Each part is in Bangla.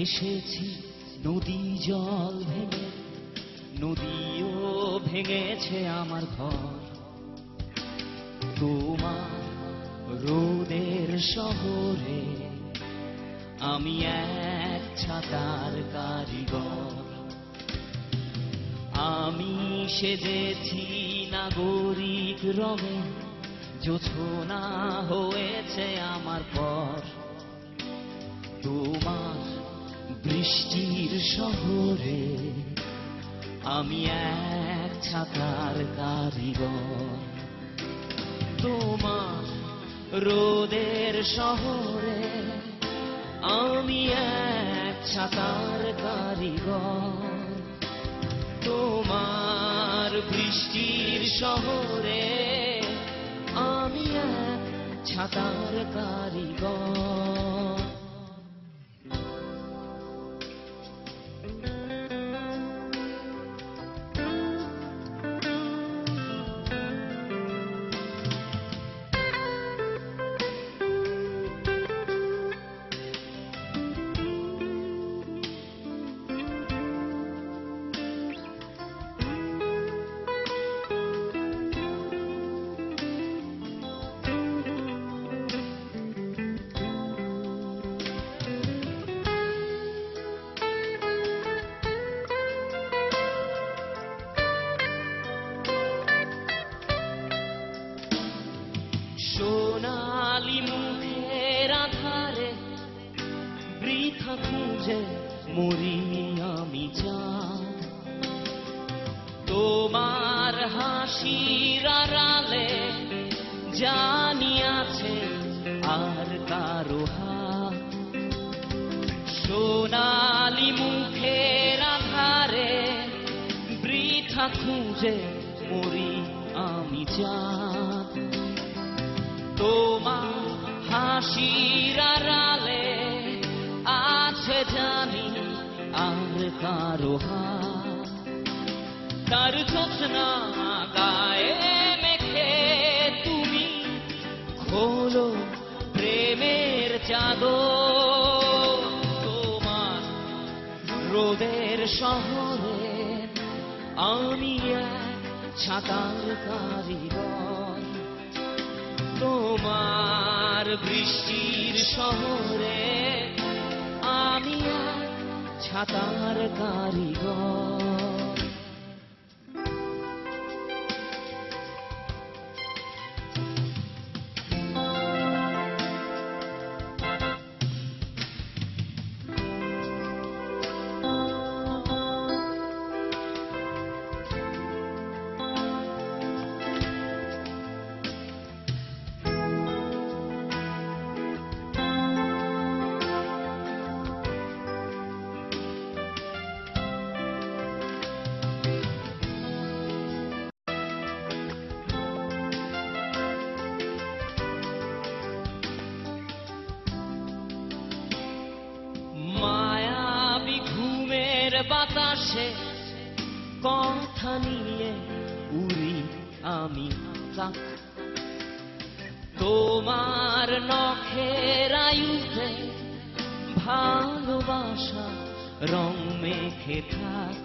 এসেছি নদী জল ভেঙে, নদীও ভেঙেছে আমার ঘর। তোমার রোদের শহরে আমি এক ছাতার কারিগর। আমি সেজেছি নাগরিক রঙে, জোছনা হয়েছে আমার পর। তোমার বৃষ্টির শহরে আমি এক ছাতার কারিগর। তোমার রোদের শহরে আমি এক ছাতার কারিগর। তোমার বৃষ্টির শহরে আমি এক ছাতার কারিগর। সোনালি মুখের আধারে বৃথা খুঁজে মরি আমি চাঁদ। তোমার হাসির আড়ালে জানি আছে আর কারো হাত। সোনালি মুখের আধারে বৃথা খুঁজে মরি আমি চাঁদ। তোমার হাসির আড়ালে আছে জানি আর কারো হাত। তার জোছনা গায়ে মেখে তুমি খোলো প্রেমের চাদর। তোমার রোদের শহরে আমি এক ছাতার কারিগর। তোমার বৃষ্টির শহরে আমি এক ছাতার কারিগর। বাতাসে কথা নিয়ে উড়ি আমি কাক। তোমার নখের আয়ুতে ভালোবাসা রং মেখে থাক।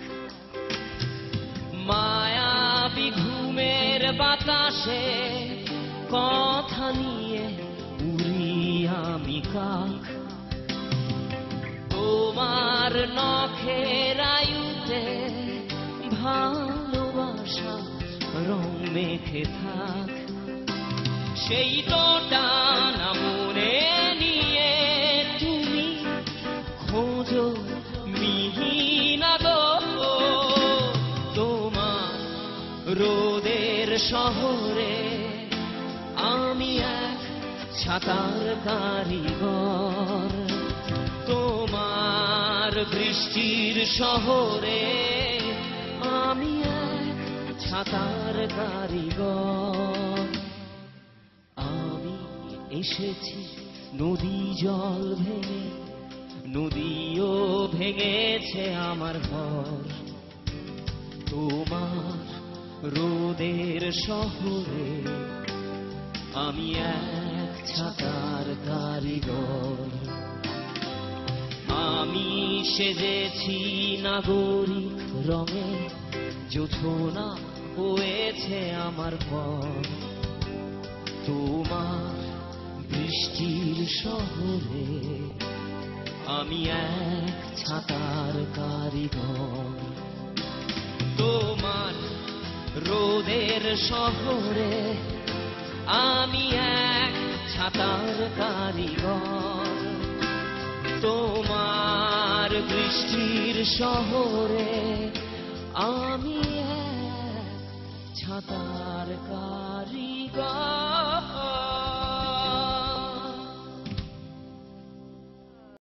মায়াবী ঘুমের বাতাসে কথা নিয়ে উড়ি আমি কাক। তোমার নখের আয়ুতে ভালোবাসা রং মেখে থাক। সেই তো টানা মনে নিয়ে তুমি খোঁজো মিহিনা গো। তোমার রোদের শহরে আমি এক ছাতার কারিগর। তোমার বৃষ্টির শহরে আমি এক ছাতার কারিগর। আমি এসেছি নদী জল ভেঙে, নদীও ভেঙেছে আমার ঘর। তোমার রোদের শহরে আমি এক ছাতার কারিগর। আমি সেজেছি নাগরিক রঙে, জোছনা হয়েছে আমার পথ। তোমার বৃষ্টির শহরে আমি এক ছাতার কারিগর। তোমার রোদের শহরে আমি এক ছাতার কারিগর। তোমার বৃষ্টির শহরে আমি এক ছাতার কারিগর।